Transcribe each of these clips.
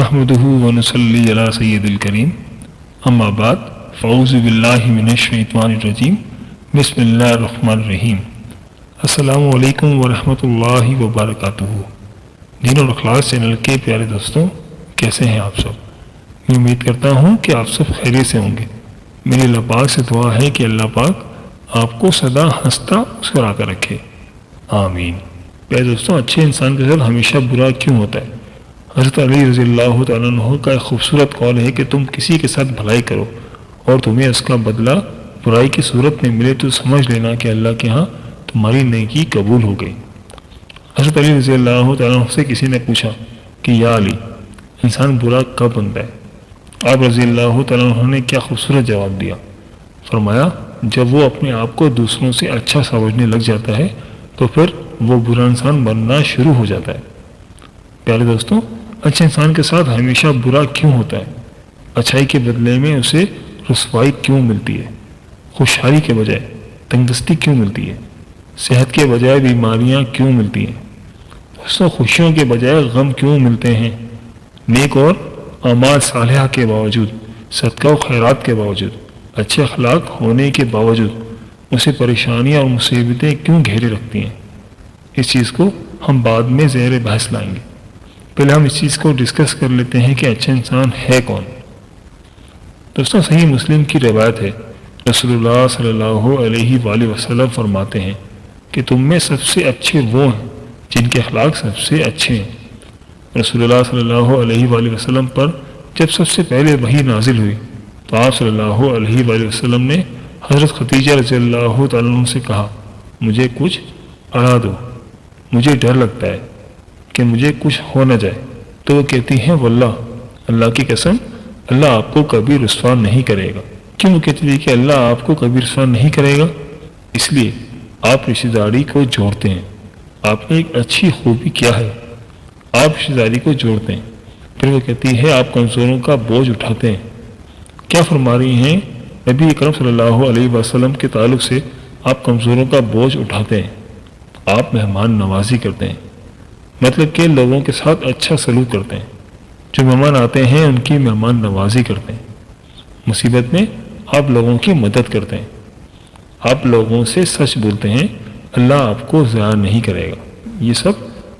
نحمده ونصلي على سید الکریم اما بعد فاعوذ باللہ من الشیطان الرجیم بسم اللہ الرحمن الرحیم السلام علیکم ورحمۃ اللہ وبرکاتہ۔ دین اور اخلاص چینل کے پیارے دوستوں، کیسے ہیں آپ سب؟ میں امید کرتا ہوں کہ آپ سب خیریت سے ہوں گے۔ میری اللہ پاک سے دعا ہے کہ اللہ پاک آپ کو سدا ہنستا مسکرا کر رکھے، آمین۔ پیارے دوستوں، اچھے انسان کے ساتھ ہمیشہ برا کیوں ہوتا ہے؟ حضرت علی رضی اللہ تعالیٰ عنہ کا ایک خوبصورت قول ہے کہ تم کسی کے ساتھ بھلائی کرو اور تمہیں اس کا بدلہ برائی کی صورت میں ملے تو سمجھ لینا کہ اللہ کے ہاں تمہاری نیکی قبول ہو گئی۔ حضرت علی رضی اللہ تعالیٰ عنہ سے کسی نے پوچھا کہ یا علی، انسان برا کب بنتا ہے؟ آپ رضی اللہ تعالیٰ عنہ نے کیا خوبصورت جواب دیا، فرمایا جب وہ اپنے آپ کو دوسروں سے اچھا سمجھنے لگ جاتا ہے تو پھر وہ برا انسان بننا شروع ہو جاتا ہے۔ پیارے دوستوں، اچھے انسان کے ساتھ ہمیشہ برا کیوں ہوتا ہے؟ اچھائی کے بدلے میں اسے رسوائی کیوں ملتی ہے؟ خوشحالی کے بجائے تنگدستی کیوں ملتی ہے؟ صحت کے بجائے بیماریاں کیوں ملتی ہیں؟ دوستوں، خوشیوں کے بجائے غم کیوں ملتے ہیں؟ نیک اور اعمال صالحہ کے باوجود، صدقہ و خیرات کے باوجود، اچھے اخلاق ہونے کے باوجود اسے پریشانیاں اور مصیبتیں کیوں گھیرے رکھتی ہیں؟ اس چیز کو ہم بعد میں زیر بحث لائیں گے۔ پہلے ہم اس چیز کو ڈسکس کر لیتے ہیں کہ اچھا انسان ہے کون۔ دوستوں، صحیح مسلم کی روایت ہے، رسول اللہ صلی اللہ علیہ وآلہ وسلم فرماتے ہیں کہ تم میں سب سے اچھے وہ ہیں جن کے اخلاق سب سے اچھے ہیں۔ رسول اللہ صلی اللہ علیہ وآلہ وسلم پر جب سب سے پہلے وحی نازل ہوئی تو آپ صلی اللہ علیہ وآلہ وسلم نے حضرت خدیجہ رضی اللہ تعالیٰ عنہ سے کہا مجھے کچھ اڑا دو، مجھے ڈر لگتا ہے کہ مجھے کچھ ہو نہ جائے۔ تو وہ کہتی ہیں واللہ، اللہ کی قسم، اللہ آپ کو کبھی رسوا نہیں کرے گا۔ کیوں وہ کہتی ہے کہ اللہ آپ کو کبھی رسوا نہیں کرے گا؟ اس لیے آپ رشتہ داری کو جوڑتے ہیں۔ آپ نے ایک اچھی خوبی کیا ہے، آپ رشتہ داری کو جوڑتے ہیں۔ پھر وہ کہتی ہے آپ کمزوروں کا بوجھ اٹھاتے ہیں۔ کیا فرما رہی ہیں؟ نبی اکرم صلی اللہ علیہ وسلم کے تعلق سے آپ کمزوروں کا بوجھ اٹھاتے ہیں، آپ مہمان نوازی کرتے ہیں، مطلب کہ لوگوں کے ساتھ اچھا سلوک کرتے ہیں، جو مہمان آتے ہیں ان کی مہمان نوازی کرتے ہیں، مصیبت میں آپ لوگوں کی مدد کرتے ہیں، آپ لوگوں سے سچ بولتے ہیں، اللہ آپ کو ضائع نہیں کرے گا۔ یہ سب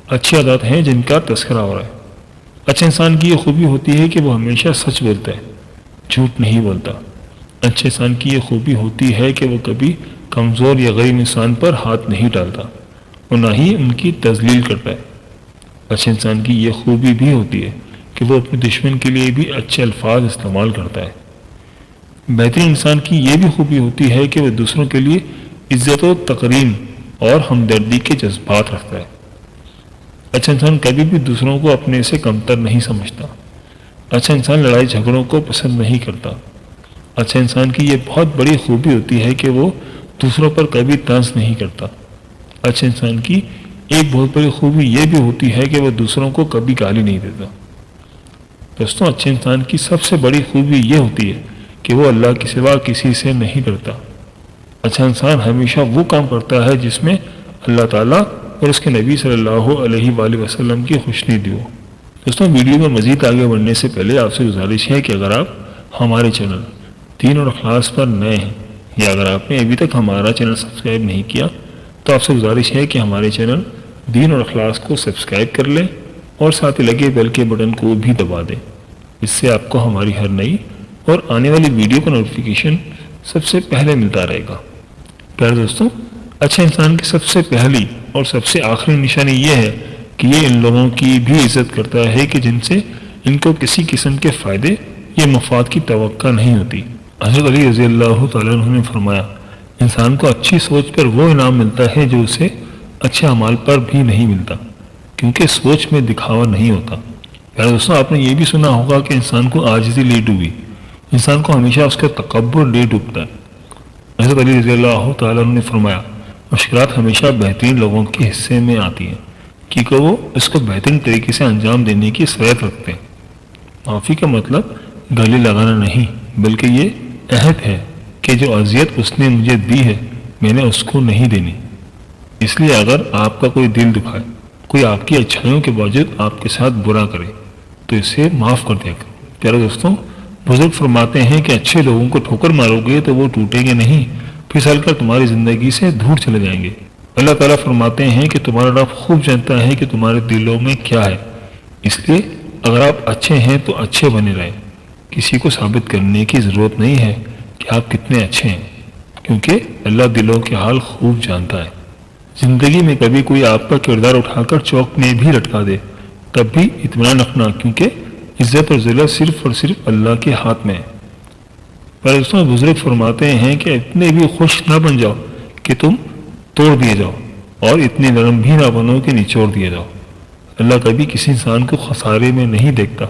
اچھی عادات ہیں جن کا تذکرہ ہو رہا ہے۔ اچھے انسان کی یہ خوبی ہوتی ہے کہ وہ ہمیشہ سچ بولتا ہے، جھوٹ نہیں بولتا۔ اچھے انسان کی یہ خوبی ہوتی ہے کہ وہ کبھی کمزور یا غریب انسان پر ہاتھ نہیں ڈالتا اور نہ ہی ان کی تذلیل کرتا ہے۔ اچھے انسان کی یہ خوبی بھی ہوتی ہے کہ وہ اپنے دشمن کے لیے بھی اچھے الفاظ استعمال کرتا ہے۔ بہترین انسان کی یہ بھی خوبی ہوتی ہے کہ وہ دوسروں کے لیے عزت و تکریم اور ہمدردی کے جذبات رکھتا ہے۔ اچھا انسان کبھی بھی دوسروں کو اپنے سے کمتر نہیں سمجھتا۔ اچھا انسان لڑائی جھگڑوں کو پسند نہیں کرتا۔ اچھا انسان کی یہ بہت بڑی خوبی ہوتی ہے کہ وہ دوسروں پر کبھی طنز نہیں کرتا۔ اچھے انسان کی ایک بہت بڑی خوبی یہ بھی ہوتی ہے کہ وہ دوسروں کو کبھی گالی نہیں دیتا۔ دوستوں، اچھے انسان کی سب سے بڑی خوبی یہ ہوتی ہے کہ وہ اللہ کے سوا کسی سے نہیں ڈرتا۔ اچھا انسان ہمیشہ وہ کام کرتا ہے جس میں اللہ تعالیٰ اور اس کے نبی صلی اللہ علیہ وآلہ وسلم کی خوشنودی ہو۔ دوستوں، ویڈیو میں مزید آگے بڑھنے سے پہلے آپ سے گزارش ہے کہ اگر آپ ہمارے چینل دین اور اخلاص پر نئے ہیں یا اگر آپ نے ابھی تک ہمارا چینل سبسکرائب نہیں کیا تو آپ سے گزارش ہے کہ ہمارے چینل دین اور اخلاص کو سبسکرائب کر لیں اور ساتھ ہی لگے بیل کے بٹن کو بھی دبا دیں۔ اس سے آپ کو ہماری ہر نئی اور آنے والی ویڈیو کا نوٹیفیکیشن سب سے پہلے ملتا رہے گا۔ پیارے دوستوں، اچھے انسان کی سب سے پہلی اور سب سے آخری نشانی یہ ہے کہ یہ ان لوگوں کی بھی عزت کرتا ہے کہ جن سے ان کو کسی قسم کے فائدے یا مفاد کی توقع نہیں ہوتی۔ حضرت علی رضی اللہ تعالیٰ عنہ نے فرمایا انسان کو اچھی سوچ پر وہ انعام ملتا ہے جو اسے اچھے اعمال پر بھی نہیں ملتا، کیونکہ سوچ میں دکھاوا نہیں ہوتا۔ پیارے دوستوں، آپ نے یہ بھی سنا ہوگا کہ انسان کو عاجزی لے ڈوبی، انسان کو ہمیشہ اس کا تکبر لے ڈوبتا ہے۔ حضرت علی رضی اللہ تعالیٰ عنہ نے فرمایا مشکلات ہمیشہ بہترین لوگوں کے حصے میں آتی ہیں کیونکہ وہ اس کو بہترین طریقے سے انجام دینے کی صلاحیت رکھتے ہیں۔ معافی کا مطلب گلے لگانا نہیں، بلکہ یہ عہد ہے کہ جو اذیت اس نے مجھے دی ہے میں نے اس کو نہیں دینی۔ اس لیے اگر آپ کا کوئی دل دکھائے، کوئی آپ کی اچھائیوں کے باوجود آپ کے ساتھ برا کرے تو اسے معاف کر دیا کرو۔ پیارے دوستوں، بزرگ فرماتے ہیں کہ اچھے لوگوں کو ٹھوکر مارو گے تو وہ ٹوٹیں گے نہیں، پھسل کر تمہاری زندگی سے دور چلے جائیں گے۔ اللہ تعالیٰ فرماتے ہیں کہ تمہارا رب خوب جانتا ہے کہ تمہارے دلوں میں کیا ہے، اس لیے اگر آپ اچھے ہیں تو اچھے بنے رہیں۔ کسی کو ثابت کرنے کی ضرورت نہیں ہے کہ آپ کتنے اچھے ہیں، کیونکہ اللہ دلوں کے حال خوب جانتا ہے۔ زندگی میں کبھی کوئی آپ کا کردار اٹھا کر چوک میں بھی لٹکا دے تب بھی اطمینان رکھنا، کیونکہ عزت اور ذلت صرف اور صرف اللہ کے ہاتھ میں ہے۔ پر دوستوں، بزرگ فرماتے ہیں کہ اتنے بھی خوش نہ بن جاؤ کہ تم توڑ دیے جاؤ، اور اتنے نرم بھی نہ بنو کہ نچوڑ دیے جاؤ۔ اللہ کبھی کسی انسان کو خسارے میں نہیں دیکھتا،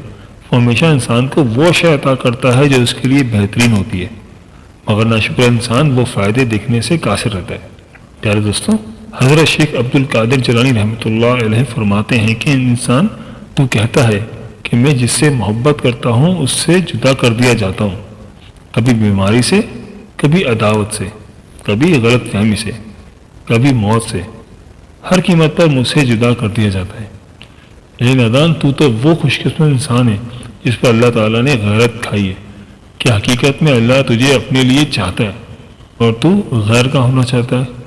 وہ ہمیشہ انسان کو وہ شے عطا کرتا ہے جو اس کے لیے بہترین ہوتی ہے، مگر ناشکر انسان وہ فائدے دیکھنے سے قاصر رہتا ہے۔ پیارے دوستوں، حضرت شیخ عبد القادر جیلانی رحمۃ اللہ علیہ فرماتے ہیں کہ انسان تو کہتا ہے کہ میں جس سے محبت کرتا ہوں اس سے جدا کر دیا جاتا ہوں، کبھی بیماری سے، کبھی عداوت سے، کبھی غلط فہمی سے، کبھی موت سے، ہر قیمت پر مجھ سے جدا کر دیا جاتا ہے۔ اے نادان، تو وہ خوش قسمت انسان ہے جس پر اللہ تعالیٰ نے غیرت کھائی ہے کہ حقیقت میں اللہ تجھے اپنے لیے چاہتا ہے اور تو غیر کا ہونا چاہتا ہے۔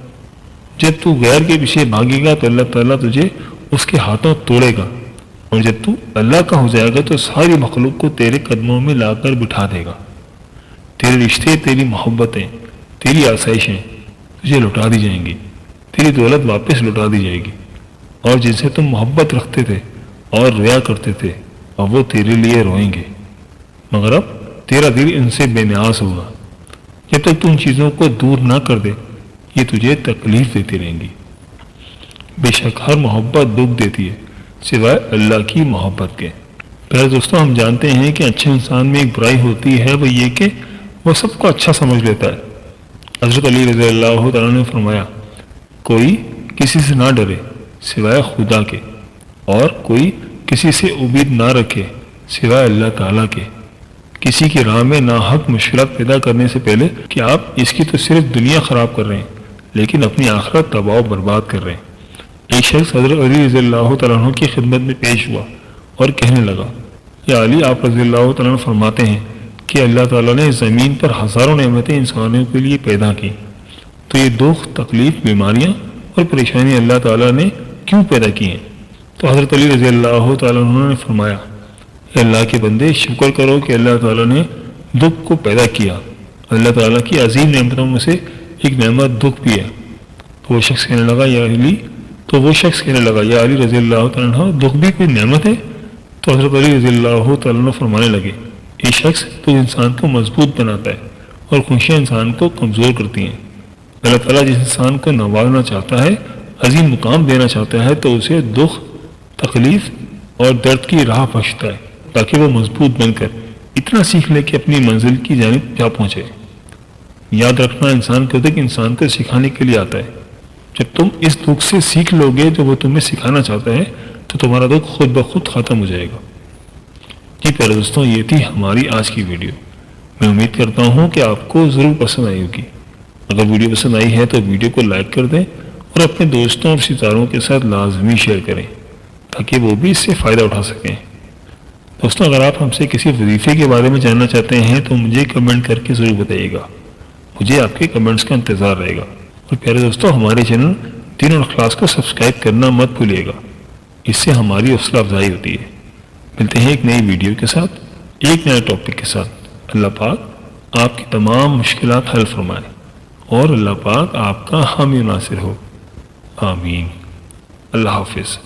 جب تو غیر کے پیچھے بھاگے گا تو اللہ تعالیٰ تجھے اس کے ہاتھوں توڑے گا، اور جب تو اللہ کا ہو جائے گا تو ساری مخلوق کو تیرے قدموں میں لا کر بٹھا دے گا۔ تیرے رشتے، تیری محبتیں، تیری آسائشیں تجھے لوٹا دی جائیں گی، تیری دولت واپس لوٹا دی جائے گی، اور جن سے تم محبت رکھتے تھے اور رویا کرتے تھے اب وہ تیرے لیے روئیں گے، مگر اب تیرا دل ان سے بے نیاز ہوگا۔ جب تک تو ان چیزوں کو دور نہ کر دے یہ تجھے تکلیف دیتی رہیں گی۔ بے شک ہر محبت دکھ دیتی ہے سوائے اللہ کی محبت کے۔ پہلے دوستوں، ہم جانتے ہیں کہ اچھے انسان میں ایک برائی ہوتی ہے، وہ یہ کہ وہ سب کو اچھا سمجھ لیتا ہے۔ حضرت علی رضی اللہ تعالیٰ نے فرمایا، کوئی کسی سے نہ ڈرے سوائے خدا کے، اور کوئی کسی سے امید نہ رکھے سوائے اللہ تعالیٰ کے۔ کسی کی راہ میں ناحق مشکلات پیدا کرنے سے پہلے کہ آپ اس کی تو صرف دنیا خراب کر رہے ہیں لیکن اپنی آخرت تباہ و برباد کر رہے ہیں۔ ایک شخص حضرت علی رضی اللہ تعالیٰ عنہ کی خدمت میں پیش ہوا اور کہنے لگا، یا علی، آپ رضی اللہ تعالیٰ عنہ فرماتے ہیں کہ اللہ تعالیٰ نے زمین پر ہزاروں نعمتیں انسانوں کے لیے پیدا کی، تو یہ دکھ، تکلیف، بیماریاں اور پریشانی اللہ تعالیٰ نے کیوں پیدا کی ہیں؟ تو حضرت علی رضی اللہ تعالیٰ عنہ نے فرمایا، اے اللہ کے بندے، شکر کرو کہ اللہ تعالیٰ نے دکھ کو پیدا کیا۔ اللہ تعالیٰ کی عظیم نعمتوں میں سے ایک نعمت دکھ بھی ہے۔ تو وہ شخص کہنے لگا، یا علی رضی اللہ تعالیٰ عنہ، دکھ بھی کوئی نعمت ہے؟ تو حضرت علی رضی اللہ تعالیٰ عنہ فرمانے لگے، یہ شخص تو انسان کو مضبوط بناتا ہے اور خوشیاں انسان کو کمزور کرتی ہیں۔ اللہ تعالیٰ جس انسان کو نوازنا چاہتا ہے، عظیم مقام دینا چاہتا ہے، تو اسے دکھ، تکلیف اور درد کی راہ بخشتا ہے تاکہ وہ مضبوط بن کر اتنا سیکھ لے کہ اپنی منزل کی جانب جا پہنچے۔ یاد رکھنا، انسان کو دکھ انسان کو سکھانے کے لیے آتا ہے۔ جب تم اس دکھ سے سیکھ لو گے جو وہ تمہیں سکھانا چاہتا ہے تو تمہارا دکھ خود بخود ختم ہو جائے گا۔ جی پیارے دوستوں، یہ تھی ہماری آج کی ویڈیو۔ میں امید کرتا ہوں کہ آپ کو ضرور پسند آئی ہوگی۔ اگر ویڈیو پسند آئی ہے تو ویڈیو کو لائک کر دیں اور اپنے دوستوں اور ستاروں کے ساتھ لازمی شیئر کریں تاکہ وہ بھی اس سے فائدہ اٹھا سکیں۔ دوستوں، اگر آپ ہم سے کسی وظیفے کے بارے میں جاننا چاہتے ہیں تو مجھے کمنٹ کر کے ضرور بتائیے گا، مجھے آپ کے کمنٹس کا انتظار رہے گا۔ اور پیارے دوستوں، ہمارے چینل دین اور اخلاص کو سبسکرائب کرنا مت بھولیے گا، اس سے ہماری حوصلہ افزائی ہوتی ہے۔ ملتے ہیں ایک نئی ویڈیو کے ساتھ، ایک نئے ٹاپک کے ساتھ۔ اللہ پاک آپ کی تمام مشکلات حل فرمائے اور اللہ پاک آپ کا حامی و ناصر ہو، آمین۔ اللہ حافظ۔